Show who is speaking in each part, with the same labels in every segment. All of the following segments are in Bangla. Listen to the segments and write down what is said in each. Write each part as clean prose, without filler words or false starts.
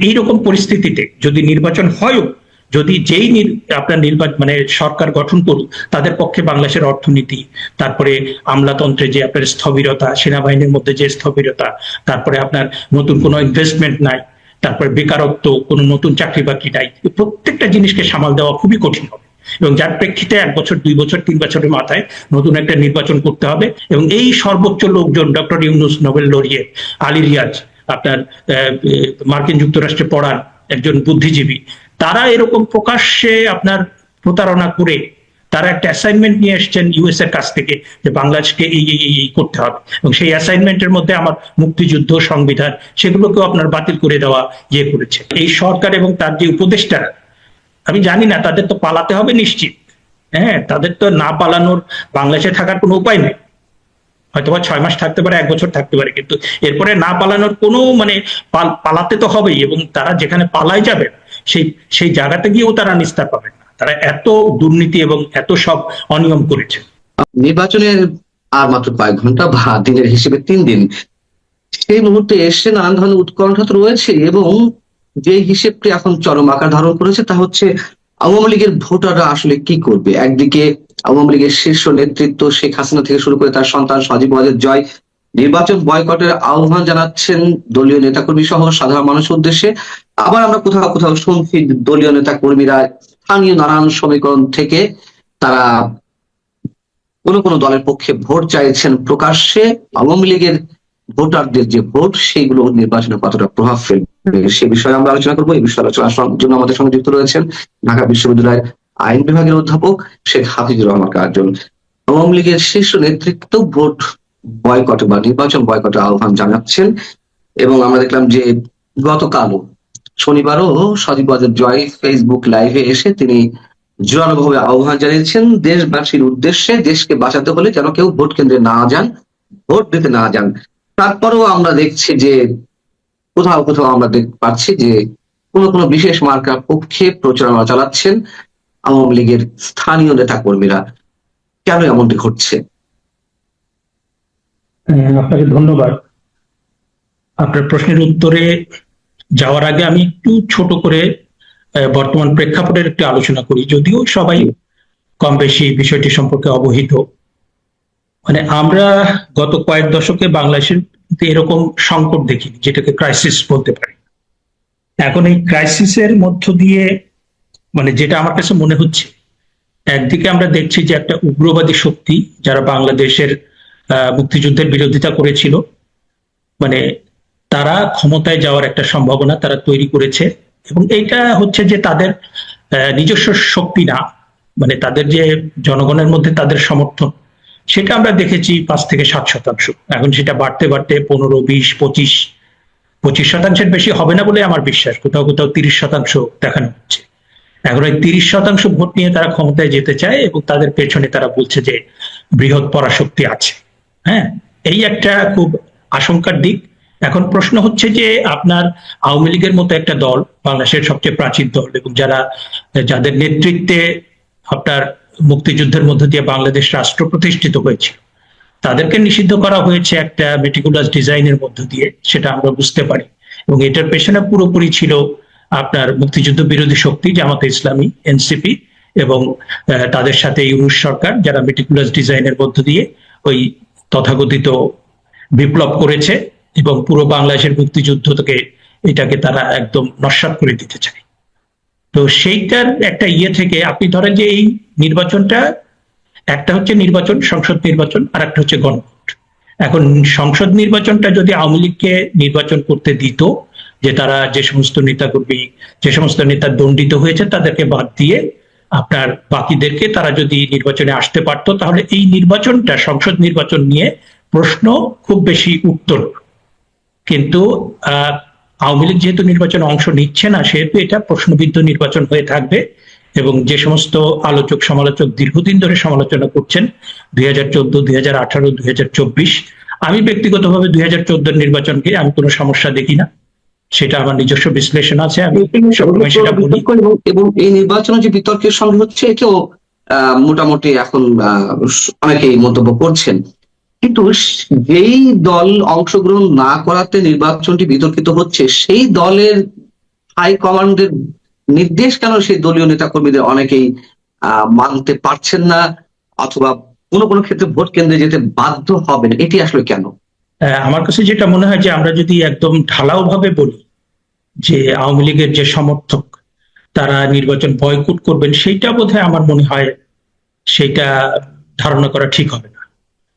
Speaker 1: এইরকম পরিস্থিতিতে যদি নির্বাচন হয়ও, যদি যেই আপনার নির্বাচন মানে সরকার গঠন করুক, তাদের পক্ষে বাংলাদেশের অর্থনীতি, তারপরে আমলাতন্ত্রে যে আপনার স্থবিরতা, সেনাবাহিনীর মধ্যে যে স্থবিরতা, তারপরে আপনার নতুন কোনো ইনভেস্টমেন্ট নাই, তারপরে বেকারত্ব, কোনো নতুন চাকরি বাকরি নাই, প্রত্যেকটা জিনিসকে সামাল দেওয়া খুবই কঠিন হবে। এবং যার প্রেক্ষিতে 1 বছর 2 বছর 3 বছরের মাথায় নতুন একটা নির্বাচন করতে হবে। এবং এই সর্বোচ্চ লোকজন, doctor Yunus Nobel laureate, Ali Riaz আপনার মার্কিন যুক্তরাষ্ট্রে পড়ান একজন বুদ্ধিজীবী, তারা এরকম প্রকাশ্যে আপনার প্রতারণা করে তারা একটা অ্যাসাইনমেন্ট নিয়ে এসেছেন ইউএস এর কাছ থেকে যে বাংলাদেশকে এই করতে হবে, এবং সেই অ্যাসাইনমেন্টের মধ্যে আমার মুক্তিযুদ্ধ, সংবিধান, সেগুলোকেও আপনার বাতিল করে দেওয়া করেছে এই সরকার এবং তার যে উপদেষ্টারা। আমি জানি না, তাদের তো পালাতে হবে নিশ্চিত। হ্যাঁ, তাদের তো না পালানোর, বাংলাদেশে থাকার কোনো উপায় নেই। হয়তোবা 6 মাস থাকতে পারে, 1 বছর থাকতে পারে, কিন্তু এরপরে না পালানোর কোনো মানে পালাতে তো হবেই। এবং তারা যেখানে পালাই যাবে সেই জায়গাতে গিয়েও তারা নিস্তার পাবে না। তারা এত দুর্নীতি এবং এত সব অনিয়ম করেছে।
Speaker 2: নির্বাচনের আর মাত্র কয়েক ঘন্টা বা দিনের হিসেবে 3 দিন, সেই মুহূর্তে এসে নানান ধরনের উৎকণ্ঠা তো রয়েছে, এবং যে হিসেবটি এখন চরম আকার ধারণ করেছে তা হচ্ছে আওয়ামী লীগের ভোটাররা আসলে কি করবে। একদিকে আওয়ামী লীগের শীর্ষ নেতৃত্ব শেখ হাসিনা থেকে শুরু করে তার সন্তান সজীব ওয়াজেদ জয় নির্বাচন বয়কটের আহ্বান জানাচ্ছেন দলীয় নেতাকর্মী সহ সাধারণ মানুষের উদ্দেশ্যে। আবার আমরা কোথাও কোথাও শুনছি দলীয় নেতাকর্মীরা স্থানীয় নানান সমীকরণ থেকে তারা কোন কোন দলের পক্ষে ভোট চাইছেন প্রকাশ্যে। আওয়ামী লীগের ভোটারদের যে ভোট, সেগুলো নির্বাচনে কতটা প্রভাব ফেলবে সে বিষয়ে আমরা আলোচনা করবো। এই বিষয়ে আলোচনার জন্য আমাদের সঙ্গে যুক্ত রয়েছেন ঢাকা বিশ্ববিদ্যালয়ের আইন বিভাগের অধ্যাপক শেখ হাফিজুর রহমান কার্জন। আওয়ামী লীগের শীর্ষ নেতৃত্ব ভোট বয়কট বা নির্বাচন বয়কটের আহ্বান জানাচ্ছেন, এবং আমরা দেখলাম যে গতকালও শনিবারও সজীব ওয়াজেদ জয় ফেসবুক লাইভে এসে তিনি জোরালোভাবে আহ্বান জানিয়েছেন দেশবাসীর উদ্দেশ্যে, দেশকে বাঁচাতে হলে যেন কেউ ভোট কেন্দ্রে না যান, ভোট দিতে না যান। তারপরেও আমরা দেখছি যে কোথাও কোথাও আমরা দেখতে পাচ্ছি যে কোনো বিশেষ মার্কার পক্ষে প্রচারণা চালাচ্ছেন আওয়ামী লীগের স্থানীয় নেতা কর্মীরা। কেন এমনটি ঘটছে?
Speaker 1: আপনাকে ধন্যবাদ। আপনার প্রশ্নের উত্তরে যাওয়ার আগে আমি একটু ছোট করে বর্তমান প্রেক্ষাপটের একটু আলোচনা করি, যদিও সবাই কম বেশি বিষয়টি সম্পর্কে অবহিত। মানে আমরা গত কয়েক দশকে বাংলাদেশের এরকম সংকট দেখিনি, যেটাকে ক্রাইসিস বলতে পারি। এখন এই ক্রাইসিসের মধ্য দিয়ে মানে যেটা আমার কাছে মনে হচ্ছে, একদিকে আমরা দেখছি যে একটা উগ্রবাদী শক্তি যারা বাংলাদেশের মুক্তিযুদ্ধের বিরোধিতা করেছিল, মানে তারা ক্ষমতায় যাওয়ার একটা সম্ভাবনা তারা তৈরি করেছে। এবং এইটা হচ্ছে যে তাদের নিজস্ব শক্তি না, মানে তাদের যে জনগণের মধ্যে তাদের সমর্থন, সেটা আমরা দেখেছি 5 থেকে 7%। এখন সেটা বাড়তে বাড়তে 15, 20, 25% বেশি হবে না বলে আমার বিশ্বাস। কোথাও কোথাও 30% দেখানো হচ্ছে। এখন ওই 30% ভোট নিয়ে তারা ক্ষমতায় যেতে চায়, এবং তাদের পেছনে তারা বলছে যে বৃহৎ পরাশক্তি আছে। হ্যাঁ, এই একটা খুব আশঙ্কার দিক। এখন প্রশ্ন হচ্ছে যে আপনার আওয়ামী লীগের মতো একটা দল, বাংলাদেশের সবচেয়ে প্রাচীন দল, এবং যাদের নেতৃত্বে আপনার মুক্তিযুদ্ধের মধ্য দিয়ে বাংলাদেশ রাষ্ট্র প্রতিষ্ঠিত হয়েছিল, তাদেরকে নিষিদ্ধ করা হয়েছে একটা মেটিকুলাস ডিজাইনের মধ্য দিয়ে, সেটা আমরা বুঝতে পারি। এবং এটার পেছনে পুরোপুরি ছিল আপনার মুক্তিযুদ্ধ বিরোধী শক্তি জামাতে ইসলামী, এনসিপি, এবং তাদের সাথে ইউনূস সরকার, যারা মেটিকুলাস ডিজাইনের মধ্য দিয়ে ওই তথাকথিত বিপ্লব করেছে, এবং পুরো বাংলাদেশের মুক্তিযুদ্ধকে এটাকে তারা একদম নস্যাৎ করে দিতে চায়। তো সেইটার একটা থেকে আপনি ধরেন যে এই নির্বাচনটা, একটা হচ্ছে নির্বাচন, সংসদ নির্বাচন, আর একটা হচ্ছে গণভোট। এখন সংসদ নির্বাচনটা যদি আওয়ামী লীগকে নির্বাচন করতে দিত, যে তারা যে সমস্ত নেতাকর্মী, যে সমস্ত নেতা দণ্ডিত হয়েছে তাদেরকে বাদ দিয়ে আপনার বাকিদেরকে তারা যদি নির্বাচনে আসতে পারতো, তাহলে এই নির্বাচনটা, সংসদ নির্বাচন নিয়ে প্রশ্ন খুব বেশি উঠত। কিন্তু আওয়ামী লীগ যেহেতু নির্বাচনে অংশ নিচ্ছে না, সেহেতু এটা প্রশ্নবিদ্ধ নির্বাচন হয়ে থাকবে। এবং যে সমস্ত আলোচক সমালোচক দীর্ঘদিন ধরে সমালোচনা করছেন 2014, 2018, 2024, আমি ব্যক্তিগতভাবে 2014 নির্বাচনকে আমি কোনো সমস্যা দেখি না। সেটা আমার নিজস্ব বিশ্লেষণ আছে, আমি সেটা বলি।
Speaker 2: এবং এই নির্বাচনে যে বিতর্কের সঙ্গে হচ্ছে, এটাও মোটামুটি এখন অনেকেই মন্তব্য করছেন। কিন্তু যেই দল অংশগ্রহণ না করাতে নির্বাচনটি বিতর্কিত হচ্ছে, সেই দলের হাইকমান্ডের নির্দেশ কেন সেই দলীয় নেতাকর্মীদের অনেকেই মানতে পারছেন না, অথবা কোনো কোনো ক্ষেত্রে ভোট কেন্দ্রে যেতে বাধ্য হবেন, এটি আসলে কেন?
Speaker 1: আমার কাছে যেটা মনে হয় যে আমরা যদি একদম ঢালাও ভাবে বলি যে আওয়ামী লীগের যে সমর্থক তারা নির্বাচন বয়কট করবেন, সেইটা বোধহয় আমার মনে হয় সেইটা ধারণা করা ঠিক হবে না।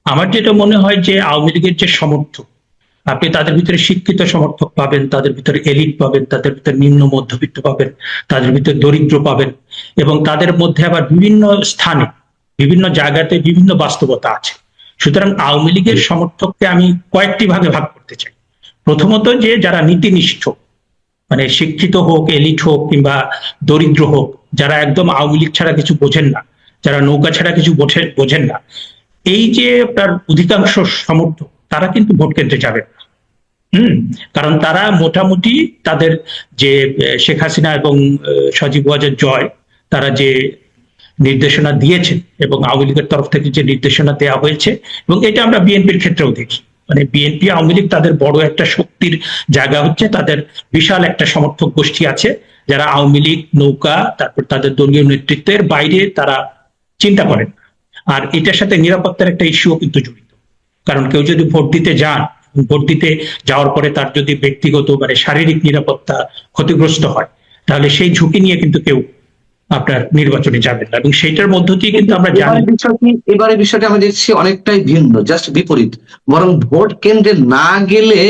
Speaker 1: আমার যেটা মনে হয় যে আওয়ামী লীগের যে সমর্থক, আপনি তাদের ভিতরে শিক্ষিত সমর্থক পাবেন, তাদের ভিতরে এলিট পাবেন, তাদের ভিতরে নিম্ন মধ্যবিত্ত পাবেন, তাদের ভিতরে দরিদ্র পাবেন, এবং তাদের মধ্যে আবার বিভিন্ন স্থানে বিভিন্ন জায়গাতে বিভিন্ন বাস্তবতা আছে। সুতরাং আওয়ামী লীগের সমর্থককে আমি কয়েকটি ভাগে ভাগ করতে চাই। প্রথমত, যে যারা নীতিনিষ্ঠ, মানে শিক্ষিত হোক, এলিট হোক কিংবা দরিদ্র হোক, যারা একদম আওয়ামী লীগ ছাড়া কিছু বোঝেন না, যারা নৌকা ছাড়া কিছু বোঝেন না, এই যে তার অধিকাংশ সমর্থক, তারা কিন্তু ভোট কেন্দ্রে যাবেন না। কারণ তারা মোটামুটি তাদের যে শেখ হাসিনা এবং সজীব ওয়াজেদ জয়, তারা যে নির্দেশনা দিয়েছেন এবং আওয়ামী লীগের তরফ থেকে যে নির্দেশনা দেওয়া হয়েছে, এবং এটা আমরা বিএনপির ক্ষেত্রেও দেখি, মানে বিএনপি আওয়ামী লীগ তাদের বড় একটা শক্তির জায়গা হচ্ছে তাদের বিশাল একটা সমর্থক গোষ্ঠী আছে, যারা আওয়ামী লীগ, নৌকা, তারপর তাদের দলীয় নেতৃত্বের বাইরে তারা চিন্তা করেন। আর এটার সাথে নিরাপত্তার একটা ইস্যুও কিন্তু জড়িত। কারণ কেউ যদি ভোট দিতে যান, ভোট দিতে যাওয়ার পরে তার যদি ব্যক্তিগত মানে শারীরিক নিরাপত্তা ক্ষতিগ্রস্ত হয়, তাহলে সেই ঝুঁকি নিয়ে কিন্তু কেউ আপনার নির্বাচনে যাবেন না, এবং সেইটার মধ্য দিয়ে কিন্তু আমরা জানি।
Speaker 2: এবারে বিষয়টা আমরা দেখছি অনেকটাই ভিন্ন, জাস্ট বিপরীত। বরং ভোট কেন্দ্রে না গেলে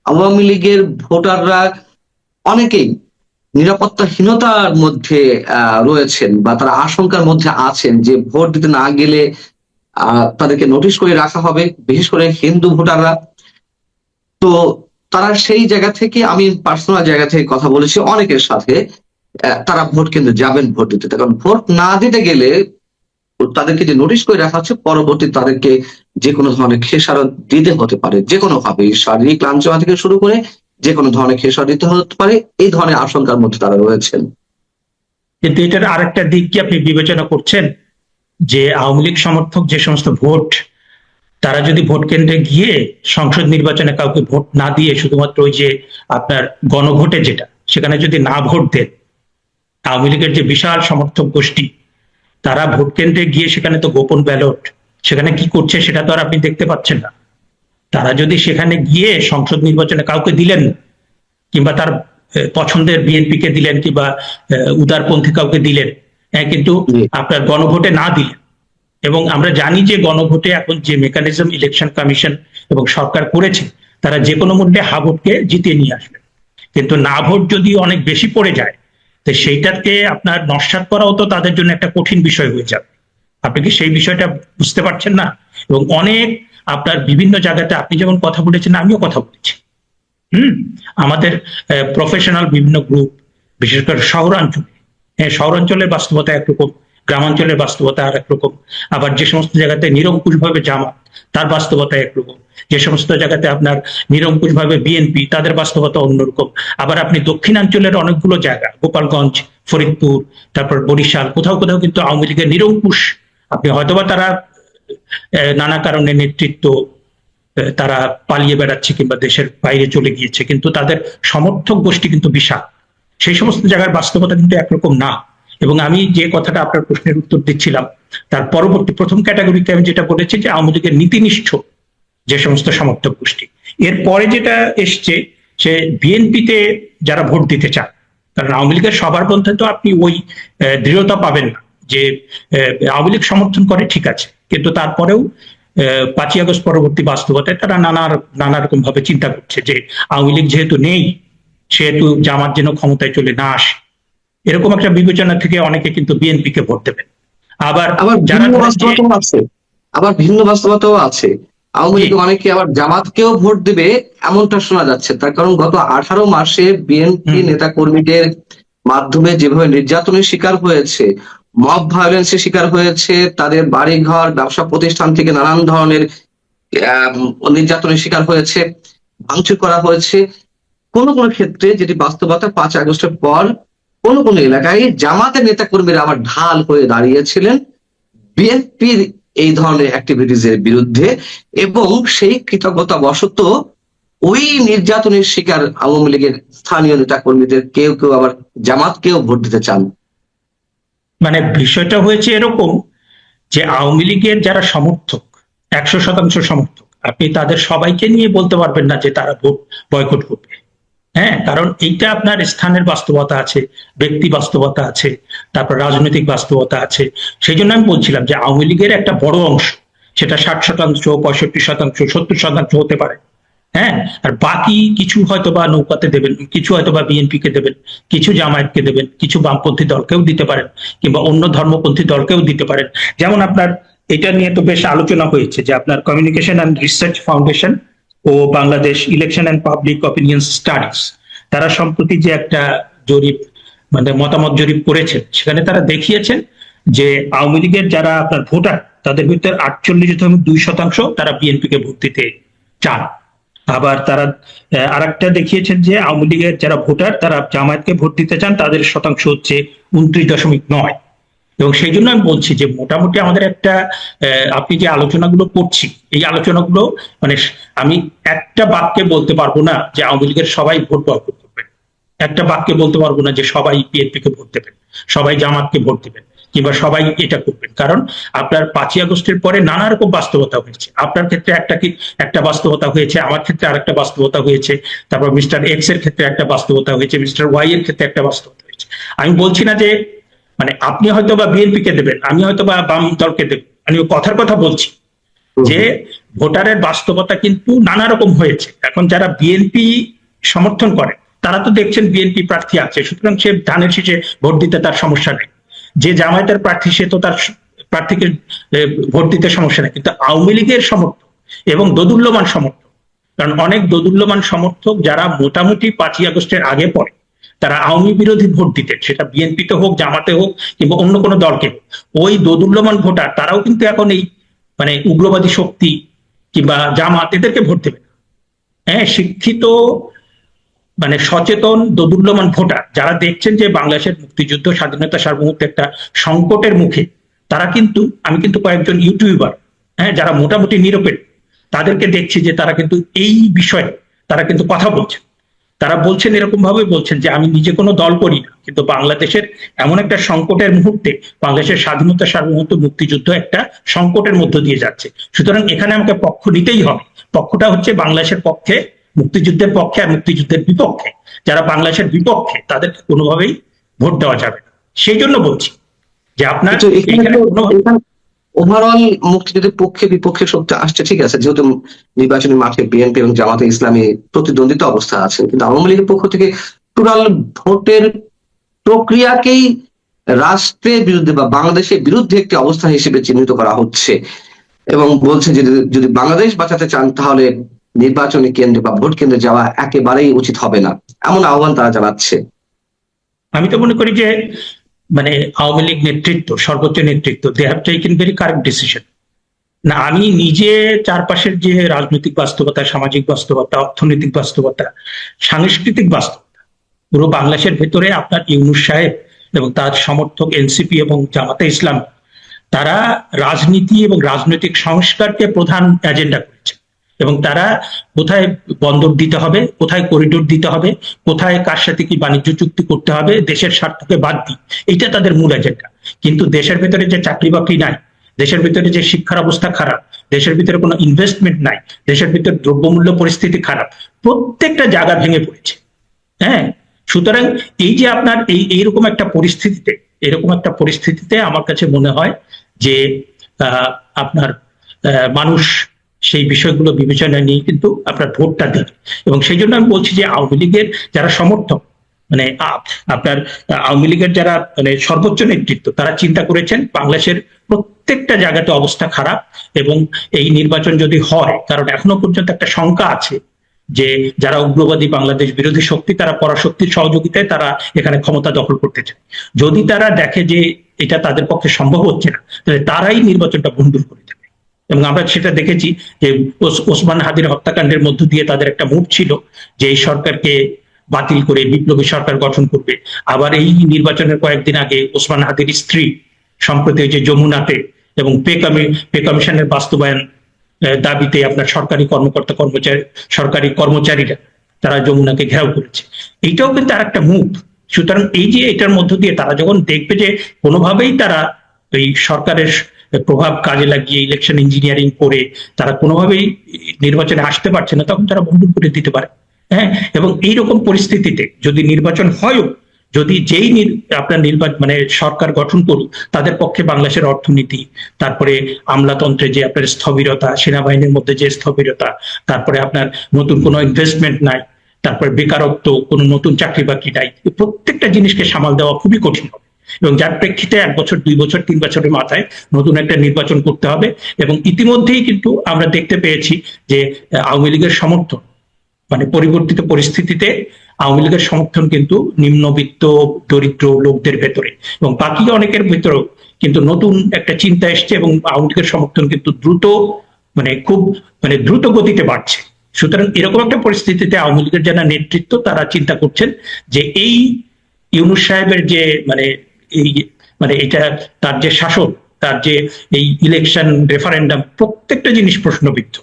Speaker 2: আওয়ামী লীগের ভোটাররা অনেকেই নিরাপত্তাহীনতার মধ্যে রয়েছেন, বা তারা আশঙ্কার মধ্যে আছেন যে ভোট দিতে না গেলে তাদেরকে নোটিশ করে রাখা হবে, বিশেষ করে হিন্দু ভোটাররা। তো তারা সেই জায়গা থেকে, আমি পার্সোনাল জায়গা থেকে কথা বলেছি অনেকের সাথে, তারা ভোট কেন্দ্রে যাবেন ভোট দিতে। কারণ ভোট না দিতে গেলে তাদেরকে যে নোটিশ করে রাখা হচ্ছে, পরবর্তী তাদেরকে যে কোনো ধরনের খেসারত দিতে হতে পারে, যে কোনো ভাবে শারীরিক লাঞ্ছনা থেকে শুরু করে যে কোনো ধরনের খেসারত দিতে হতে পারে, এই ধরনের আশঙ্কার মধ্যে তারা রয়েছেন।
Speaker 1: কিন্তু এটার আরেকটা দিক কি আপনি বিবেচনা করছেন, যে আওয়ামী লীগ সমর্থক যে সমস্ত ভোট, তারা যদি ভোট কেন্দ্রে গিয়ে সংসদ নির্বাচনে কাউকে ভোট না দিয়ে শুধুমাত্র ওই যে আপনার গণভোটে যেটা, সেখানে যদি না ভোট দেন, আওয়ামী লীগের যে বিশাল সমর্থক গোষ্ঠী, তারা ভোট কেন্দ্রে গিয়ে সেখানে তো গোপন ব্যালট, সেখানে কি করছে সেটা তো আর আপনি দেখতে পাচ্ছেন না। তারা যদি সেখানে গিয়ে সংসদ নির্বাচনে কাউকে দিলেন না, কিংবা তার পছন্দের বিএনপি কে দিলেন, কিংবা উদারপন্থী কাউকে দিলেন, কিন্তু আপনার গণভোটে না দিলেন, এবং আমরা জানি যে গণভোটে এখন যে মেকানিজম ইলেকশন কমিশন এবং সরকার করেছে, তারা যে কোনো মূল্যে হা ভোটকে জিতিয়ে নিয়ে আসবে। কিন্তু না ভোট যদি অনেক বেশি পড়ে যায়, তো সেইটাকে আপনার নস্যাৎ করাও তো তাদের জন্য একটা কঠিন বিষয় হয়ে যাবে। আপনি কি সেই বিষয়টা বুঝতে পারছেন না? এবং অনেক আপনার বিভিন্ন জায়গাতে আপনি যেমন কথা বলেছেন, আমিও কথা বলেছি। আমাদের প্রফেশনাল বিভিন্ন গ্রুপ, বিশেষ করে শহরাঞ্চলে, শহরাঞ্চলের বাস্তবতা একরকম, গ্রামাঞ্চলের বাস্তবতা আর একরকম। আবার যে সমস্ত জায়গাতে নিরঙ্কুশ ভাবে জামাত, তার বাস্তবতা একরকম। যে সমস্ত জায়গাতে আপনার নিরঙ্কুশ ভাবে বিএনপি, তাদের বাস্তবতা অন্যরকম। আবার আপনি দক্ষিণাঞ্চলের অনেকগুলো জায়গা, গোপালগঞ্জ, ফরিদপুর, তারপর বরিশাল, কোথাও কোথাও কিন্তু আওয়ামী লীগের নিরঙ্কুশ, আপনি হয়তোবা তারা নানা কারণে নেতৃত্ব তারা পালিয়ে বেড়াচ্ছে কিংবা দেশের বাইরে চলে গিয়েছে, কিন্তু তাদের সমর্থক গোষ্ঠী কিন্তু বিশাল। সেই সমস্ত জায়গার বাস্তবতা কিন্তু একরকম না। এবং আমি যে কথাটা আপনার প্রশ্নের উত্তর দিচ্ছিলাম, তার পরবর্তী প্রথম ক্যাটাগরিতে আমি যেটা বলেছি যে আওয়ামী লীগের নীতিনিষ্ঠ যে সমস্ত সমর্থক গোষ্ঠী, এরপরে যেটা এসছে সে বিএনপিতে যারা ভোট দিতে চান। কারণ আওয়ামী লীগের সবার মধ্যে তো আপনি ওই দৃঢ়তা পাবেন না যে আওয়ামী লীগ সমর্থন করে, ঠিক আছে, কিন্তু তারপরেও 5ই আগস্ট পরবর্তী বাস্তবতায় তারা নানা রকম ভাবে চিন্তা করছে যে আওয়ামী লীগ যেহেতু নেই, সেহেতু জামাত যেন ক্ষমতায় চলে না আসে, এরকম একটা বিবেচনা থেকে অনেকে কিন্তু বিএনপি কে ভোট দেবেন। আবার যারা
Speaker 2: ভিন্ন বাস্তবতাও আছে, আওয়ামী লীগ অনেকে আবার জামাতকেও ভোট দেবে এমনটা শোনা যাচ্ছে। তার কারণ গত 18 মাসে বিএনপি নেতা কর্মীদের মাধ্যমে যেভাবে নির্যাতনের শিকার হয়েছে, মব ভায়োলেন্সের শিকার হয়েছে, তাদের বাড়িঘর, ব্যবসা প্রতিষ্ঠান থেকে নানান ধরনের নির্যাতনের শিকার হয়েছে, ভাঙচুর করা হয়েছে। কোন কোন ক্ষেত্রে যেটি বাস্তবতা, 5 আগস্টের পর কোন কোন এলাকায় জামাতের নেতা কর্মীরা আবার ঢাল হয়ে দাঁড়িয়েছিলেন বিএনপির এই ধরনের অ্যাক্টিভিটিস এর বিরুদ্ধে, এবং সেই কৃতজ্ঞতা বশত ওই নির্যাতনের শিকার আওয়ামী লীগের স্থানীয় নেতা কর্মীদের কেউ কেউ আবার জামাতকেও ভোট দিতে চান?
Speaker 1: মানে বিষয়টা হয়েছে এরকম যে আওয়ামী লীগের যারা সমর্থক, 100% সমর্থক, আপনি তাদের সবাইকে নিয়ে বলতে পারবেন না যে তারা ভোট বয়কট করবে। হ্যাঁ, কারণ এইটা আপনার স্থানের বাস্তবতা আছে, ব্যক্তি বাস্তবতা আছে, তারপর রাজনৈতিক বাস্তবতা আছে। সেই জন্য আমি বলছিলাম যে আওয়ামী লীগের একটা বড় অংশ, সেটা 60%, 65%, 70% হতে পারে। হ্যাঁ, আর বাকি কিছু হয়তো বা নৌকাতে দেবেন, কিছু হয়তো বা বিএনপি কে দেবেন, কিছু জামায়াতকে দেবেন, কিছু বামপন্থী দলকেও দিতে পারেন, কিংবা অন্য ধর্মপন্থী দলকেও দিতে পারেন। যেমন আপনার এটা নিয়ে তো বেশ আলোচনা হয়েছে যে আপনার কমিউনিকেশন অ্যান্ড রিসার্চ ফাউন্ডেশন ও Bangladesh election and public opinion studies, তারা সম্প্রতি যে একটা জরিপ, মানে মতামত জরিপ করেছেন, সেখানে তারা দেখিয়েছেন যে আওয়ামী লীগের যারা আপনার ভোটার, তাদের ভিতরে 48.2% তারা বিএনপি কে ভোট দিতে চান। আবার তারা আরেকটা দেখিয়েছেন যে আওয়ামী লীগের যারা ভোটার তারা জামায়াতকে ভোট দিতে চান, তাদের শতাংশ হচ্ছে 29.9। এবং সেই জন্য আমি বলছি যে মোটামুটি আমাদের একটা আপনি যে আলোচনাগুলো করছি, এই আলোচনাগুলো মানে আমি একটা বাক্যে বলতে পারবো না যে আওয়ামী লীগের সবাই ভোট বয়কট করবেন, একটা বাক্যে বলতে পারবো না যে সবাই বিএনপি কে ভোট দেবেন, সবাই জামাতকে ভোট দেবেন, কিংবা সবাই এটা করবেন। কারণ আপনার 5ই আগস্টের পরে নানা রকম বাস্তবতা হয়েছে। আপনার ক্ষেত্রে একটা বাস্তবতা হয়েছে, আমার ক্ষেত্রে আরেকটা বাস্তবতা হয়েছে, তারপর মিস্টার এক্স এর ক্ষেত্রে একটা বাস্তবতা হয়েছে, মিস্টার ওয়াই এর ক্ষেত্রে একটা বাস্তবতা হয়েছে। আমি বলছি না যে মানে আপনি হয়তো বা বিএনপি কে দেবেন, আমি হয়তো বা বাম দলকে দেব, আমি কথার কথা বলছি যে ভোটারের বাস্তবতা কিন্তু নানা রকম হয়েছে। এখন যারা বিএনপি সমর্থন করে তারা তো দেখছেন বিএনপি প্রার্থী আছে, সুতরাং সে ধানের শীষে ভোট দিতে তার সমস্যা নেই। যে জামায়াতের প্রার্থী সে তো তার প্রার্থীকে ভোট দিতে সমস্যা নেই। কিন্তু আওয়ামী লীগের সমর্থক এবং দোদুল্যমান সমর্থক, কারণ অনেক দোদুল্যমান সমর্থক যারা মোটামুটি 5ই আগস্টের আগে পরে তারা আওয়ামী বিরোধী ভোট দিতেন, সেটা বিএনপিতে হোক, জামাতে হোক, কিংবা অন্য কোনো দলকে, ওই দোদুল্যমান ভোটার তারাও কিন্তু এখন এই মানে উগ্রবাদী শক্তি কিংবা জামাত এদেরকে ভোট দেবে না। হ্যাঁ, শিক্ষিত মানে সচেতন দোদুল্যমান ভোটার যারা দেখছেন যে বাংলাদেশের মুক্তিযুদ্ধ, স্বাধীনতা, সার্বভৌমত্ব একটা সংকটের মুখে, তারা কিন্তু, আমি কিন্তু কয়েকজন ইউটিউবার, হ্যাঁ, যারা মোটামুটি নিরপেক্ষ, তাদেরকে দেখছি যে তারা কিন্তু এই বিষয়ে তারা কিন্তু কথা বলছেন। তারা বলছেন, এরকম ভাবে বলছেন যে আমি নিজে কোনো দল করি না, কিন্তু বাংলাদেশের এমন একটা সংকটের মুহূর্তে বাংলাদেশের স্বাধীনতা, সার্বভৌমত্ব, মুক্তিযুদ্ধ একটা সংকটের মধ্য দিয়ে যাচ্ছে, সুতরাং এখানে আমাকে পক্ষ নিতেই হবে। পক্ষটা হচ্ছে বাংলাদেশের পক্ষে, মুক্তিযুদ্ধের পক্ষে আর মুক্তিযুদ্ধের বিপক্ষে। যারা বাংলাদেশের বিপক্ষে তাদেরকে কোনোভাবেই ভোট দেওয়া যাবে না। সেই জন্য বলছি যে আপনার এখানে
Speaker 2: ওভারঅল মুক্তিযুদ্ধের পক্ষে বিপক্ষে শক্তি আসছে, ঠিক আছে, যেহেতু নির্বাচনী মাঠে বিএনপি এবং জামাতে ইসলামী প্রতিদ্বন্দ্বিতা অবস্থা আছে, কিন্তু আওয়ামী লীগের পক্ষ থেকে টোটাল ভোটের প্রক্রিয়াকেই রাষ্ট্রের বিরুদ্ধে বা বাংলাদেশের বিরুদ্ধে একটি অবস্থা হিসেবে চিহ্নিত করা হচ্ছে, এবং বলছে যে যদি বাংলাদেশ বাঁচাতে চান তাহলে নির্বাচনী কেন্দ্রে বা ভোট কেন্দ্রে যাওয়া একেবারেই উচিত হবে না, এমন আহ্বান তারা জানাচ্ছে।
Speaker 1: আমি তো মনে করি যে মানে আওয়ামী লীগ নেতৃত্ব, সর্বোচ্চ নেতৃত্ব, they have taken very correct decision. না, আমি নিজে চারপাশের যে রাজনৈতিক বাস্তবতা, সামাজিক বাস্তবতা, অর্থনৈতিক বাস্তবতা, সাংস্কৃতিক বাস্তবতা, পুরো বাংলাদেশের ভেতরে আপনার ইউনূস সাহেব এবং তার সমর্থক এনসিপি এবং জামাতে ইসলাম, তারা রাজনীতি এবং রাজনৈতিক সংস্কারকে প্রধান এজেন্ডা করেছে। এবং তারা কোথায় বন্দর দিতে হবে, কোথায় করিডোর দিতে হবে, কোথায় কার সাথে কি বাণিজ্য চুক্তি করতে হবে, দেশের স্বার্থকে বাদ দিয়ে, এটা তাদের মূল এজেন্ডা। কিন্তু দেশের ভেতরে যে চাকরি বাকরি নাই, দেশের ভিতরে যে শিক্ষার অবস্থা খারাপ, দেশের ভিতরে কোনো ইনভেস্টমেন্ট নাই, দেশের ভিতরে দ্রব্যমূল্য পরিস্থিতি খারাপ, প্রত্যেকটা জায়গা ভেঙে পড়েছে। হ্যাঁ, সুতরাং এই যে আপনার এইরকম একটা পরিস্থিতিতে, এরকম একটা পরিস্থিতিতে আমার কাছে মনে হয় যে আপনার মানুষ সেই বিষয়গুলো বিবেচনায় নিয়ে কিন্তু আপনার ভোটটা দেবে। এবং সেই জন্য আমি বলছি যে আওয়ামী লীগের যারা সমর্থক, মানে আপনার আওয়ামী লীগের যারা মানে সর্বোচ্চ নেতৃত্ব, তারা চিন্তা করেছেন বাংলাদেশের প্রত্যেকটা জায়গাতে অবস্থা খারাপ, এবং এই নির্বাচন যদি হয়, কারণ এখনো পর্যন্ত একটা শঙ্কা আছে যে যারা উগ্রবাদী বাংলাদেশ বিরোধী শক্তি, তারা পরাশক্তির সহযোগিতায় তারা এখানে ক্ষমতা দখল করতে চায়। যদি তারা দেখে যে এটা তাদের পক্ষে সম্ভব হচ্ছে না, তাহলে তারাই নির্বাচনটা ভণ্ডুল করে দেবে। এবং আমরা সেটা দেখেছি যে ওসমান হাদির হত্যাকাণ্ডের মধ্য দিয়ে তাদের একটা মুভ ছিল যে এই সরকারকে বাতিল করে বিপ্লবী সরকার গঠন করবে। আবার এই নির্বাচনের কয়েকদিন আগে ওসমান হাদির স্ত্রী সম্প্রতি যে যমুনাতে এবং পে কমিশনের বাস্তবায়ন দাবিতে আপনার সরকারি সরকারি কর্মচারীরা তারা যমুনাকে ঘেরাও করেছে। এইটাও কিন্তু আর একটা মুভ। সুতরাং এই যে এটার মধ্য দিয়ে তারা যখন দেখবে যে কোনোভাবেই তারা এই সরকারের প্রভাব কাজে লাগিয়ে ইলেকশন ইঞ্জিনিয়ারিং করে তারা কোনোভাবেই নির্বাচনে আসতে পারছে না, তখন তারা বন্ধ করে দিতে পারে। হ্যাঁ, এবং এইরকম পরিস্থিতিতে যদি নির্বাচন হয়ও, যদি আপনার মানে সরকার গঠন করুক, তাদের পক্ষে বাংলাদেশের অর্থনীতি, তারপরে আমলাতন্ত্রে যে আপনার স্থবিরতা, সেনাবাহিনীর মধ্যে যে স্থবিরতা, তারপরে আপনার নতুন কোনো ইনভেস্টমেন্ট নাই, তারপরে বেকারত্ব, কোনো নতুন চাকরি বাকরি নাই, প্রত্যেকটা জিনিসকে সামাল দেওয়া খুবই কঠিন হবে। এবং যার প্রেক্ষিতে 1 বছর 2 বছর 3 বছরের মাথায় নতুন একটা নির্বাচন করতে হবে। এবং ইতিমধ্যেই কিন্তু আমরা দেখতে পেয়েছি যে আওয়ামী লীগের সমর্থন, মানে পরিবর্তিত পরিস্থিতিতে আওয়ামী লীগের সমর্থন কিন্তু নিম্নবিত্ত দরিদ্র লোকদের ভেতরে এবং বাকি অনেকের ভেতরেও কিন্তু নতুন একটা চিন্তা এসছে এবং আওয়ামী লীগের সমর্থন কিন্তু খুব দ্রুত গতিতে বাড়ছে। সুতরাং এরকম একটা পরিস্থিতিতে আওয়ামী লীগের যারা নেতৃত্ব তারা চিন্তা করছেন যে এই ইউনূস সাহেবের যে এটা তার যে শাসন, তার যে এই ইলেকশন রেফারেন্ডাম, প্রত্যেকটা জিনিস প্রশ্নবিদ্ধ।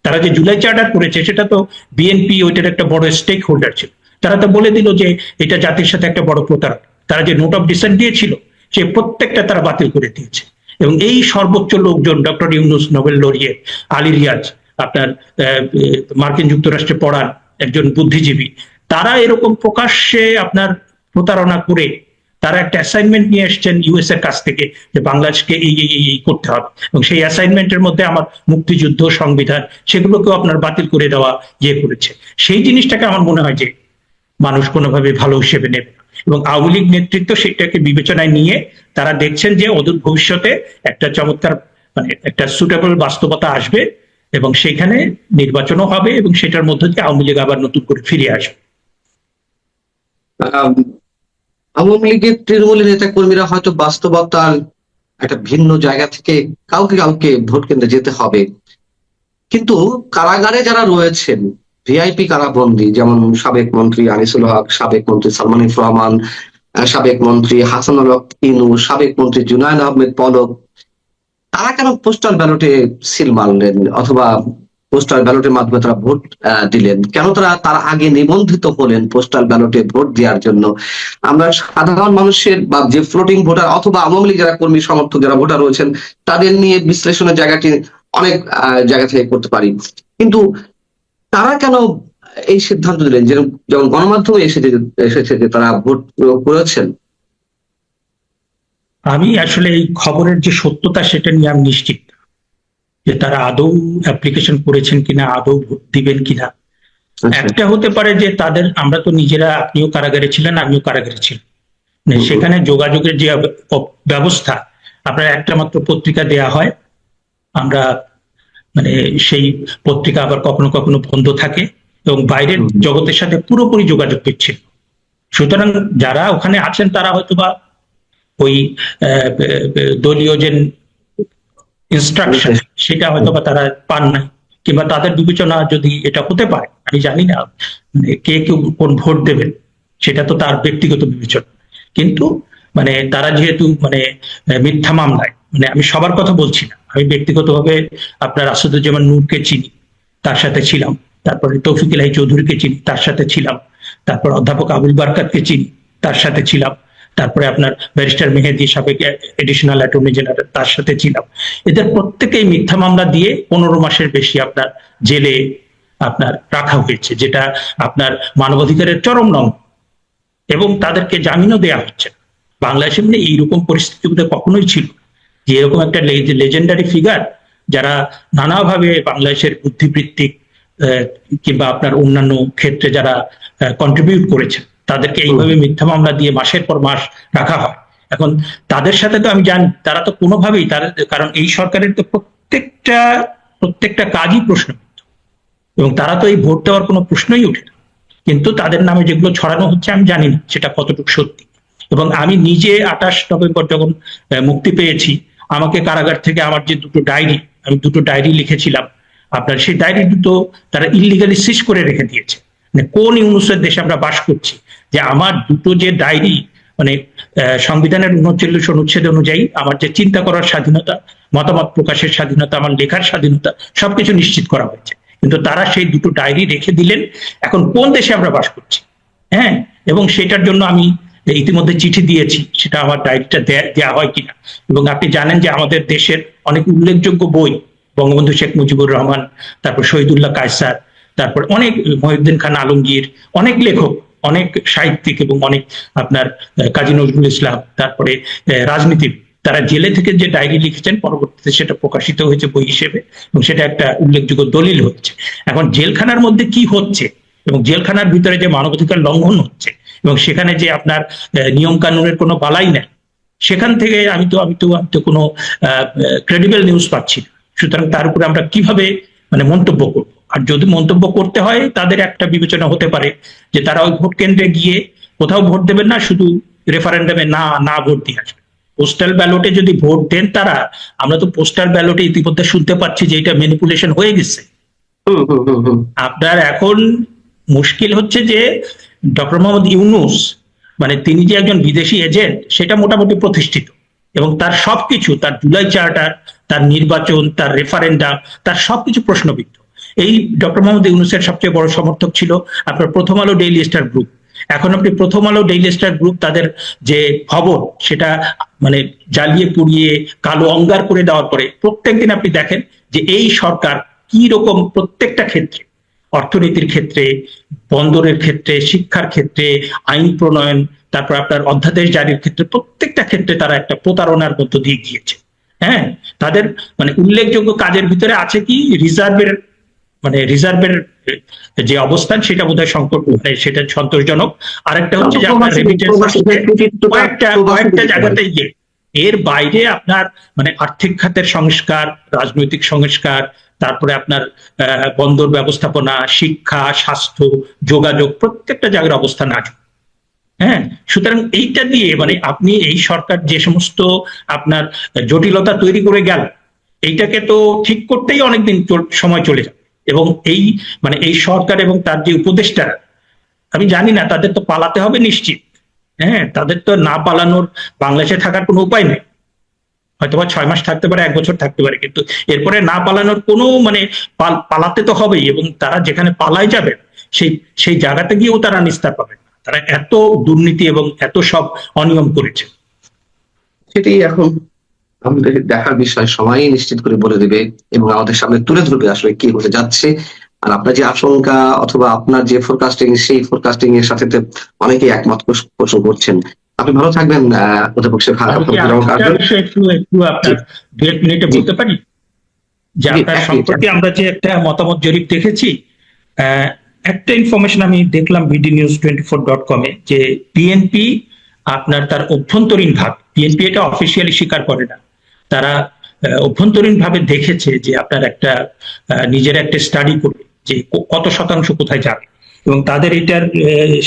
Speaker 1: তারা যে জুলাই চার্টার করেছে সেটা তো বিএনপি ওইটার একটা বড় স্টেক হোল্ডার ছিল। তারা তো বলে দিল যে এটা জাতির সাথে একটা বড় প্রতারণা। তারা যে নোট অফ ডিসেন্ট দিয়েছিল সে প্রত্যেকটা তারা বাতিল করে দিয়েছে। এবং এই সর্বোচ্চ লোকজন, doctor Yunus, Nobel laureate, Ali Riaz, আপনার মার্কিন যুক্তরাষ্ট্রে পড়ান একজন বুদ্ধিজীবী, তারা এরকম প্রকাশ্যে আপনার প্রতারণা করে তারা একটা অ্যাসাইনমেন্ট নিয়ে এসছেন ইউএস এর কাছ থেকে যে বাংলাদেশকে এই করতে হবে, এবং সেই অ্যাসাইনমেন্টের মধ্যে আমার মুক্তিযুদ্ধ, সংবিধান, সেগুলোকেও আপনার বাতিল করে দেওয়া করেছে। সেই জিনিসটাকে আমার মনে হয় যে মানুষ কোনোভাবে ভালো হিসেবে নেবে না। এবং আওয়ামী লীগ নেতৃত্ব সেটাকে বিবেচনায় নিয়ে তারা দেখছেন যে অদূর ভবিষ্যতে একটা চমৎকার একটা সুটেবল বাস্তবতা আসবে এবং সেখানে নির্বাচনও হবে এবং সেটার মধ্য দিয়ে আওয়ামী লীগ আবার নতুন করে ফিরে আসবে।
Speaker 2: আওয়ামী লীগের তৃণমূলের নেতা কর্মীরা হয়তো বাস্তবতার একটা ভিন্ন জায়গা থেকে কাউকে কাউকে ভোট কেন্দ্রে যেতে হবে, কিন্তু কারাগারে যারা রয়েছেন, ভিআইপি কারাবন্দী, যেমন সাবেক মন্ত্রী আনিসুল হক, সাবেক মন্ত্রী সালমান এফ রহমান, সাবেক মন্ত্রী হাসানুল হক ইনু, সাবেক মন্ত্রী জুনায়েদ আহমেদ পলক, তারা কেন পোস্টাল ব্যালটে সিল মারলেন অথবা পোস্টাল ব্যালটের মাধ্যমে তারা ভোট দিলেন? কেন তারা আগে নিবন্ধিত হলেন পোস্টাল ব্যালটে ভোট দেওয়ার জন্য? আমরা সাধারণ মানুষের বা যে ফ্লোটিং ভোটার অথবা আওয়ামী লীগ যারা কর্মী সমর্থক যারা ভোটার রয়েছেন তাদের নিয়ে বিশ্লেষণের জায়গাটি অনেক জায়গা থেকে করতে পারি, কিন্তু তারা কেন এই সিদ্ধান্ত দিলেন যেমন গণমাধ্যমে এসেছে যে তারা ভোট করেছেন?
Speaker 1: আমি আসলে এই খবরের যে সত্যতা সেটা নিয়ে আমি নিশ্চিত যে তারা আদৌ অ্যাপ্লিকেশন করেছেন কিনা, আদৌ ভোট দিবেন কিনা। একটা হতে পারে যে আমরা তো নিজেরা, আপনিও কারাগারে ছিলেন, আমিও কারাগারে ছিলাম, সেখানে যোগাযোগের যে ব্যবস্থা, আপনার একটা মাত্র পত্রিকা দেয়া হয়, আমরা সেই পত্রিকা আবার কখনো কখনো বন্ধ থাকে এবং বাইরের জগতের সাথে পুরোপুরি যোগাযোগ বিচ্ছিন্ন। সুতরাং যারা ওখানে আছেন তারা হয়তোবা ওই দলীয় যে ইনস্ট্রাকশন সেটা হয়তোবা তারা পান নাই, কিংবা তাদের বিবেচনা যদি এটা হতে পারে, আমি জানি না কে কোন ভোট দেবেন, সেটা তো তার ব্যক্তিগত বিবেচনা। কিন্তু তারা যেহেতু মিথ্যা মামলায়, আমি সবার কথা বলছি না, আমি ব্যক্তিগতভাবে আপনার আসাদুজ্জামান নূরকে চিনি, তার সাথে ছিলাম, তারপরে তৌফিক ইলাহি চৌধুরীকে চিনি, তার সাথে ছিলাম, তারপর অধ্যাপক আবুল বারকাতকে চিনি, তার সাথে ছিলাম, তারপরে আপনার ব্যারিস্টার মেহেদী, সাবেক এডিশনাল অ্যাটর্নি জেনারেল, তার সাথে ছিলাম। এদের প্রত্যেকেই মিথ্যা মামলা দিয়ে 15 মাসের বেশি আপনার জেলে আপনার রাখা হয়েছে, যেটা আপনার মানবাধিকারের চরম নং, এবং তাদেরকে জামিনও দেওয়া হচ্ছে। বাংলাদেশে এইরকম পরিস্থিতি কখনোই ছিল যে এরকম একটা লেজেন্ডারি ফিগার যারা নানাভাবে বাংলাদেশের বুদ্ধিবৃত্তিক কিংবা আপনার অন্যান্য ক্ষেত্রে যারা কন্ট্রিবিউট করেছেন তাদেরকে এইভাবে মিথ্যা মামলা দিয়ে মাসের পর মাস রাখা হয়। এখন তাদের সাথে তো আমি জানি তারা তো কোনোভাবেই কারণ এই সরকারের তো প্রত্যেকটা কাজই প্রশ্নবিদ্ধ, এবং তারা তো এই ভোট দেওয়ার কোনো প্রশ্নই ওঠে না। কিন্তু তাদের নামে যেগুলো ছড়ানো হচ্ছে আমি জানি না সেটা কতটুকু সত্যি। এবং আমি নিজে 28 নভেম্বর যখন মুক্তি পেয়েছি, আমাকে কারাগার থেকে আমার যে আমি দুটো ডায়েরি লিখেছিলাম, আপনার সেই ডায়েরি দুটো তারা ইল্লিগালি সিজ করে রেখে দিয়েছে। কোন ইউনূসের দেশে আমরা বাস করছি যে আমার দুটো যে ডায়েরি সংবিধানের 39 অনুচ্ছেদ অনুযায়ী আমার যে চিন্তা করার স্বাধীনতা, মতামত প্রকাশের স্বাধীনতা, আমার লেখার স্বাধীনতা, সবকিছু নিশ্চিত করা হয়েছে। কিন্তু তারা সেই দুটো ডায়েরি রেখে দিলেন। এখন কোন দেশে আমরা বাস করছি? হ্যাঁ, এবং সেটার জন্য আমি ইতিমধ্যে চিঠি দিয়েছি, সেটা আমার ডায়েরিটা দেওয়া হয় কিনা। এবং আপনি জানেন যে আমাদের দেশের অনেক উল্লেখযোগ্য বই, বঙ্গবন্ধু শেখ মুজিবুর রহমান, তারপর শহীদুল্লাহ কায়সার, তারপর অনেক মহিউদ্দিন খান আলমগীর, অনেক লেখক, অনেক সাহিত্যিক এবং অনেক আপনার কাজী নজরুল ইসলাম, তারপরে রাজনীতিবিদ, তারা জেলে থেকে যে ডায়েরি লিখেছেন, পরবর্তীতে সেটা প্রকাশিত হয়েছে বই হিসেবে, এবং সেটা একটা উল্লেখযোগ্য দলিল হচ্ছে। এখন জেলখানার মধ্যে কি হচ্ছে এবং জেলখানার ভিতরে যে মানবাধিকার লঙ্ঘন হচ্ছে এবং সেখানে যে আপনার নিয়ম কানুনের কোনো বালাই নেই, সেখান থেকে আমি তো কোনো ক্রেডিবল নিউজ পাচ্ছি না। সুতরাং তার উপরে আমরা কিভাবে মানে মন্তব্য করব? আর যদি মন্তব্য করতে হয়, তাদের একটা বিবেচনা হতে পারে যে তারা ওই ভোট কেন্দ্রে গিয়ে কোথাও ভোট দেবেন না, শুধু রেফারেন্ডামে না না ভোট দিয়ে আসবে। পোস্টাল ব্যালটে যদি ভোট দেন তারা, আমরা তো পোস্টাল ব্যালটে ইতিমধ্যে শুনতে পাচ্ছি যে এটা ম্যানিপুলেশন হয়ে গেছে। আপনার এখন মুশকিল হচ্ছে যে ডক্টর মোহাম্মদ ইউনূস, মানে তিনি যে একজন বিদেশি এজেন্ট, সেটা মোটামুটি প্রতিষ্ঠিত, এবং তার সবকিছু, তার জুলাই চার্টার, তার নির্বাচন, তার রেফারেন্ডাম, তার সবকিছু প্রশ্নবিদ্ধ। এই ডক্টর মোহাম্মদ ইউনূসের সবচেয়ে বড় সমর্থক ছিল আপনার প্রথম আলো ডেইলি স্টার গ্রুপ। এখন আপনি প্রথম আলো ডেইলি স্টার গ্রুপ তাদের যে খবর, সেটা মানে জ্বালিয়ে পুড়িয়ে কালো অঙ্গার করে দেওয়ার পরে প্রত্যেকদিন আপনি দেখেন যে এই সরকার কি রকম প্রত্যেকটা ক্ষেত্রে, অর্থনীতির ক্ষেত্রে, বন্দরের ক্ষেত্রে, শিক্ষার ক্ষেত্রে, আইন প্রণয়ন, তারপর আপনার অধ্যাদেশ জারির ক্ষেত্রে, প্রত্যেকটা ক্ষেত্রে তারা একটা প্রতারণার মধ্য দিয়ে গিয়েছে। হ্যাঁ, তাদের মানে উল্লেখযোগ্য কাজের ভিতরে আছে কি রিজার্ভের যে অবস্থান, সেটা বোধহয় সংকট, সেটা সন্তোষজনক। আরেকটা হচ্ছে যে আপনার কয়েকটা জায়গাতে গিয়ে, এর বাইরে আপনার মানে আর্থিক খাতের সংস্কার, রাজনৈতিক সংস্কার, তারপরে আপনার বন্দর ব্যবস্থাপনা, শিক্ষা, স্বাস্থ্য, যোগাযোগ, প্রত্যেকটা জায়গার অবস্থান আছে। হ্যাঁ, সুতরাং এইটা দিয়ে মানে আপনি এই সরকার যে সমস্ত আপনার জটিলতা তৈরি করে গেল, এইটাকে তো ঠিক করতেই অনেকদিন সময় চলে যাবে। এবং এই সরকার এবং তার যে উপদেষ্টারা, আমি জানি না, তাদের তো পালাতে হবে নিশ্চিত। হ্যাঁ, তাদের তো না পালানোর, বাংলাদেশে থাকার কোনো উপায় নেই। হয়তো বা 6 মাস থাকতে পারে, 1 বছর থাকতে পারে, কিন্তু এরপরে না পালানোর কোনো মানে পালাতে তো হবেই। এবং তারা যেখানে পালায় যাবে সেই জায়গাতে গিয়েও তারা নিস্তার পাবে না। তারা এত দুর্নীতি এবং এত সব অনিয়ম করেছে।
Speaker 2: সেটাই এখন আমাদের দেখার বিষয়, সময় নিশ্চিত করে বলে দেবে এবং আমাদের সামনে তুলে ধরবে আসলে কি হতে যাচ্ছে। আর আপনার যে আশঙ্কা অথবা আপনার যে ফোরকাস্টিং, সেই ফোরকাস্টিং এর সাথে অনেকেই একমত পোষণ করছেন। আপনি ভালো থাকবেন অধ্যাপক শেখ
Speaker 1: একটু আপনার 2 মিনিটে বলতে পারি যে আপনার সম্প্রতি আমরা যে একটা মতামত জরিপ দেখেছি, একটা ইনফরমেশন আমি দেখলাম bdnews24.com এ, যে বিএনপি আপনার তার অভ্যন্তরীণ ভাবে, বিএনপি এটা অফিসিয়ালি স্বীকার করে না, তারা অভ্যন্তরীণ ভাবে দেখেছে যে আপনার একটা নিজের একটা স্টাডি করে যে কত শতাংশ কোথায় যাবে, এবং তাদের এটার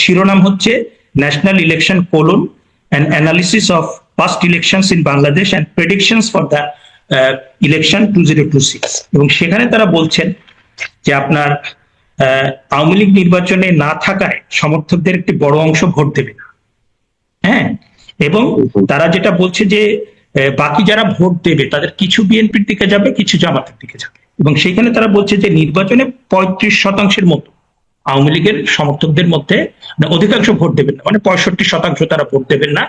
Speaker 1: শিরোনাম হচ্ছে national election colon and analysis of past elections in Bangladesh and predictions for the election 2026। এবং সেখানে তারা বলছেন যে আপনার আওয়ামী লীগ নির্বাচনে না থাকায় সমর্থকদের একটি বড় অংশ ভোট দেবে না। হ্যাঁ, এবং তারা যেটা বলছে যে বাকি যারা ভোট দেবে তাদের কিছু বিএনপির দিকে যাবে, কিছু জামাতের দিকে যাবে। এবং সেখানে তারা বলছে যে নির্বাচনে 35% মতো আওয়ামী লীগের সমর্থকদের মধ্যে অধিকাংশ ভোট দেবেন না, মানে 65% তারা ভোট দেবেন না,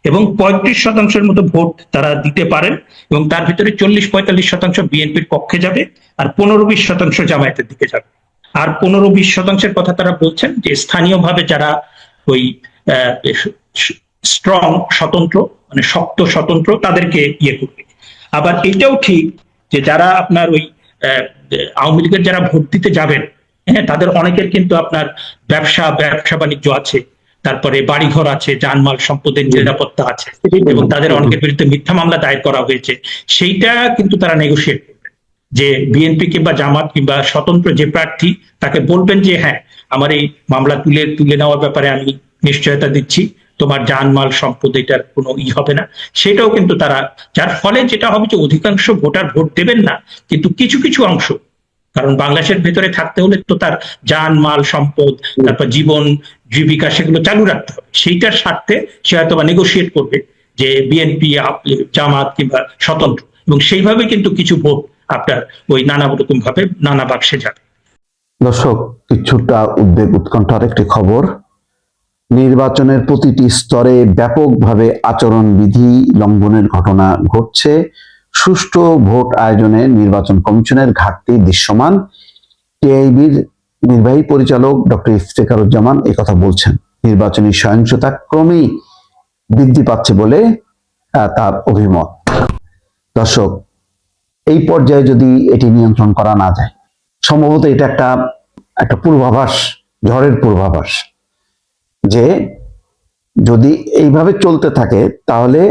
Speaker 1: এবং 35%-এর মতো ভোট তারা দিতে পারেন, এবং তার ভিতরে 40-45% বিএনপির পক্ষে যাবে, আর 15-20% জামায়াতের দিকে যাবে। আর 15-20%-এর কথা তারা বলছেন যে স্থানীয়ভাবে যারা ওই স্ট্রং স্বতন্ত্র, মানে শক্ত স্বতন্ত্র, তাদেরকে ইয়ে করবে। আবার এটাও ঠিক যে যারা আপনার ওই আওয়ামী লীগের যারা ভোট দিতে যাবেন, হ্যাঁ, তাদের অনেকের কিন্তু আপনার ব্যবসা বাণিজ্য আছে, তারপরে বাড়িঘর আছে, জানমাল সম্পদের নিরাপত্তা আছে, এবং তাদের অনেকের বিরুদ্ধে মিথ্যা মামলা দায়ের করা হয়েছে। সেইটা কিন্তু তারা নেগোশিয়েট করবেন, যে বিএনপি কিংবা জামাত কিংবা স্বতন্ত্র যে প্রার্থী, তাকে বলবেন যে হ্যাঁ, আমার এই মামলা তুলে নেওয়ার ব্যাপারে আমি নিশ্চয়তা দিচ্ছি, তোমার জানমাল সম্পদ এটার কোনো হবে না। সেটাও কিন্তু তারা, যার ফলে যেটা হবে যে অধিকাংশ ভোটার ভোট দেবেন না, কিন্তু কিছু কিছু অংশ, কারণ বাংলাদেশের ভেতরে থাকতে হলে তো তার জানমাল সম্পদ, তারপর জীবন জীবিকা, সেগুলো চালু রাখতে হবে। সেইটার স্বার্থে সে হয়তো বা নেগোশিয়েট করবে যে বিএনপি, জামাত কিংবা স্বতন্ত্র, এবং সেইভাবে কিন্তু কিছু ভোট আপনার ওই নানা রকম ভাবে নানা বাক্সে যাবে।
Speaker 3: দর্শক, কিছুটা উদ্বেগ উৎকণ্ঠার একটি খবর। নির্বাচনের প্রতিটি স্তরে ব্যাপকভাবে আচরণবিধি লঙ্ঘনের ঘটনা ঘটছে। সুষ্ঠু ভোট আয়োজনে নির্বাচন কমিশনের ঘাটতি দৃশ্যমান। টিআইবির নির্বাহী পরিচালক ডক্টর ইফতেখারুজ্জামান কথা বলছেন। নির্বাচনী সহিংসতা ক্রমেই বৃদ্ধি পাচ্ছে বলে তার অভিমত। দর্শক, এই পর্যায়ে যদি এটি নিয়ন্ত্রণ করা না যায়, সম্ভবত এটা একটা পূর্বাভাস, ঝড়ের পূর্বাভাস, যে যদি এইভাবে চলতে থাকে তাহলে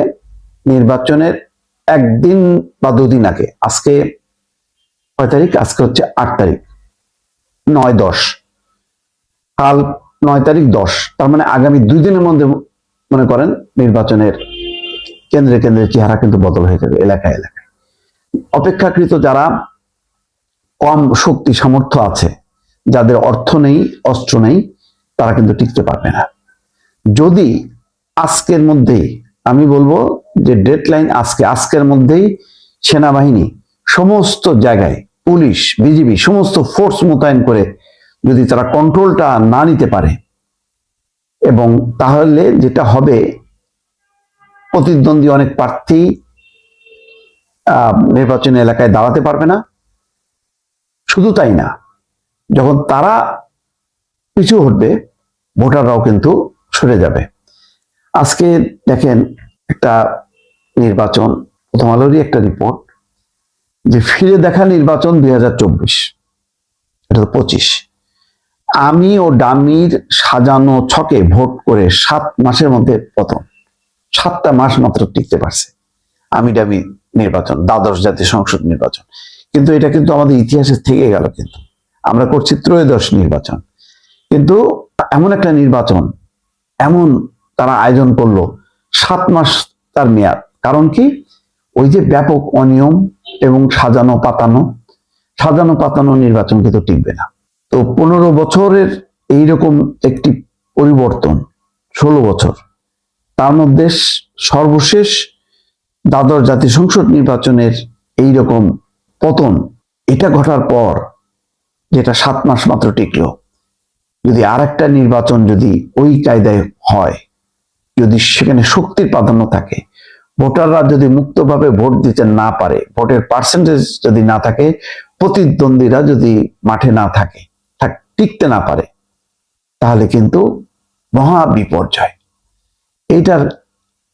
Speaker 3: নির্বাচনের একদিন বা দুদিন আগে, আজকে কয় তারিখ? আজকে হচ্ছে 8 তারিখ, 9-10, কাল 9 তারিখ 10, তার মানে আগামী 2 দিনের মধ্যে মনে করেন নির্বাচনের কেন্দ্রে কেন্দ্রে চেহারা কিন্তু বদল হয়ে যাবে, এলাকায় এলাকায়। অপেক্ষাকৃত যারা কম শক্তি সামর্থ্য আছে, যাদের অর্থ নেই, অস্ত্র নেই, তারা কিন্তু টিকতে পারবে না। যদি আজকের মধ্যেই, আমি বলবো যে ডেডলাইন আজকের মধ্যেই সেনাবাহিনী সমস্ত জায়গায়, পুলিশ, বিজিবি সমস্ত ফোর্স মোতায়েন করে যদি তারা কন্ট্রোলটা না নিতে পারে, এবং তাহলে যেটা হবে, প্রতিদ্বন্দ্বী অনেক প্রার্থী নির্বাচনী এলাকায় দাঁড়াতে পারবে না। শুধু তাই না, যখন তারা পিছু হটবে, ভোটাররাও কিন্তু সরে যাবে। আজকে দেখেন একটা নির্বাচন, প্রথম আলোরই একটা রিপোর্ট, যে ফিরে দেখা নির্বাচন 2024, এটা তো 25। আমি ও ডামির সাজানো ছকে ভোট করে 7 মাসের মধ্যে প্রথম 7টা মাস মাত্র টিকতে পারছে আমি ডামি নির্বাচন, দ্বাদশ জাতীয় সংসদ নির্বাচন। কিন্তু এটা কিন্তু আমাদের ইতিহাসে থেকে গেল। কিন্তু আমরা করছি ত্রয়োদশ নির্বাচন, কিন্তু এমন একটা নির্বাচন, এমন তারা আয়োজন করলো, 7 মাস তার মেয়াদ। কারণ কি? ওই যে ব্যাপক অনিয়ম এবং সাজানো পাতানো নির্বাচন কিন্তু টিকবে না। তো 15 বছরের এইরকম একটি পরিবর্তন, 16 বছর, তার মধ্যে সর্বশেষ দ্বাদশ জাতীয় সংসদ নির্বাচনের এইরকম পতন, এটা ঘটার পর যেটা 7 মাস মাত্র টিকলো, যদি আর একটা নির্বাচন যদি ওই কায়দায় হয়, যদি সেখানে শক্তির প্রাধান্য থাকে, ভোটাররা যদি মুক্তভাবে ভোট দিতে না পারে, ভোটের পার্সেন্টেজ যদি না থাকে, প্রতিদ্বন্দ্বীরা যদি মাঠে না থাকে, টিকতে না পারে, তাহলে কিন্তু মহা বিপর্যয়। এইটার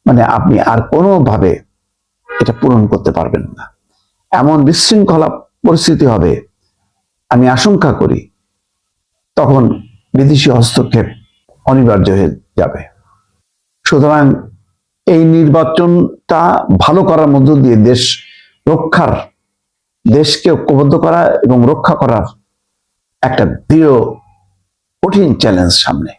Speaker 3: মানে আপনি আর কোনোভাবে এটা পূরণ করতে পারবেন না। এমন বিশৃঙ্খলা পরিস্থিতি হবে, আমি আশঙ্কা করি তখন বিদেশি হস্তক্ষেপ অনিবার্য হয়ে যাবে। সুতরাং এই নির্বাচনটা ভালো করার মধ্য দিয়ে দেশকে ঐক্যবদ্ধ করা এবং রক্ষা করার একটা দৃঢ় কঠিন চ্যালেঞ্জ সামনে।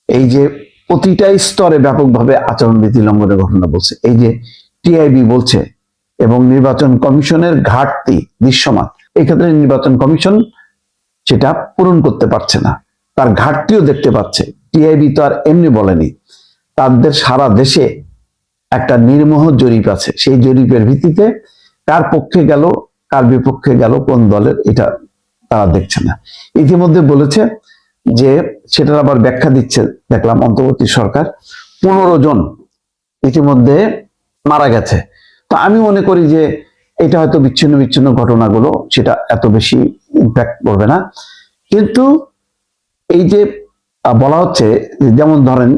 Speaker 3: এই যে প্রতিটা স্তরে ব্যাপকভাবে আচরণবিধি লঙ্ঘনের ঘটনা বলছে, এই যে টিআইবি বলছে, এবং নির্বাচন কমিশনের ঘাটতি দৃশ্যমান। এই ক্ষেত্রে নির্বাচন কমিশন সেটা পূরণ করতে পারছে না, তার ঘাটতিও দেখতে পাচ্ছে। টিআইবি তো আর এমনি বলেনি, তাদের সারা দেশে একটা নির্মোহ জরিপ আছে। সেই জরিপের ভিত্তিতে কার পক্ষে গেল, কার বিপক্ষে গেল, কোন দলের, এটা তারা দেখছে না। ইতিমধ্যে বলেছে যে, সেটার আবার ব্যাখ্যা দিচ্ছে দেখলাম অন্তর্বর্তী সরকার, 15 জন ইতিমধ্যে মারা গেছে। তো আমি মনে করি যে এটা হয়তো বিচ্ছিন্ন ঘটনাগুলো, সেটা এত বেশি ইম্প্যাক্ট করবে না। কিন্তু এই যে বলা হচ্ছে, যেমন ধরেন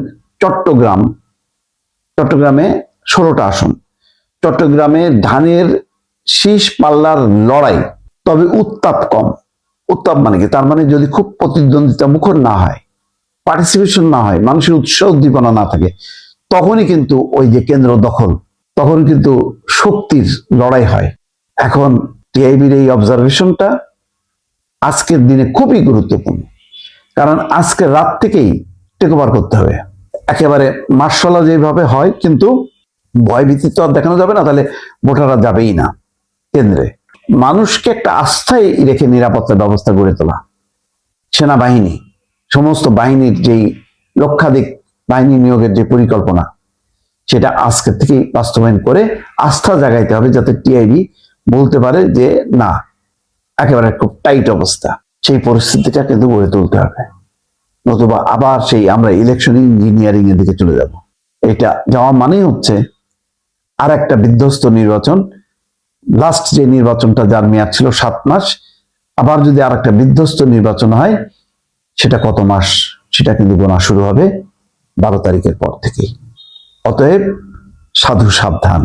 Speaker 3: চট্টগ্রামে 16টা আসন, চট্টগ্রামে ধানের শীষ পাল্লার লড়াই, তবে উত্তাপ কম। উত্তাপ মানে কি? তার মানে যদি খুব প্রতিদ্বন্দ্বিতা মুখর না হয়, পার্টিসিপেশন না হয়, মানুষের উৎসাহ উদ্দীপনা না থাকে, তখনই কিন্তু ওই যে কেন্দ্র দখল, তখন কিন্তু শক্তির লড়াই হয়। এখন টিআইবির এই অবজারভেশনটা আজকের দিনে খুবই গুরুত্বপূর্ণ, কারণ আজকে রাত থেকেই টেক ওভার করতে হবে। একেবারে মার্শাল যেভাবে হয়, কিন্তু ভয়ভীতি তো আর দেখানো যাবে না, তাহলে ভোটাররা যাবেই না কেন্দ্রে। মানুষকে একটা আস্থায় রেখে নিরাপত্তা ব্যবস্থা গড়ে তোলা, সেনাবাহিনী, সমস্ত বাহিনীর যেই লক্ষাধিক বাহিনী নিয়োগের যে পরিকল্পনা, সেটা আজকে থেকেই বাস্তবায়ন করে আস্থা জাগাইতে হবে, যাতে টিআইবি বলতে পারে যে না, একেবারে খুব টাইট অবস্থা। সেই পরিস্থিতিটা কিন্তু গড়ে তুলতে হবে, নতুবা আবার সেই আমরা ইলেকশন ইঞ্জিনিয়ারিং এর দিকে চলে যাব। এটা যাওয়া মানেই হচ্ছে আর একটা বিধ্বস্ত নির্বাচন। লাস্ট যে নির্বাচনটা যার মেয়াদ ছিল 7 মাস, আবার যদি আর একটা বিধ্বস্ত নির্বাচন হয়, সেটা কত মাস, সেটা কিন্তু গোনা শুরু হবে 12 তারিখের পর থেকেই। অতএব সাধু সাবধান।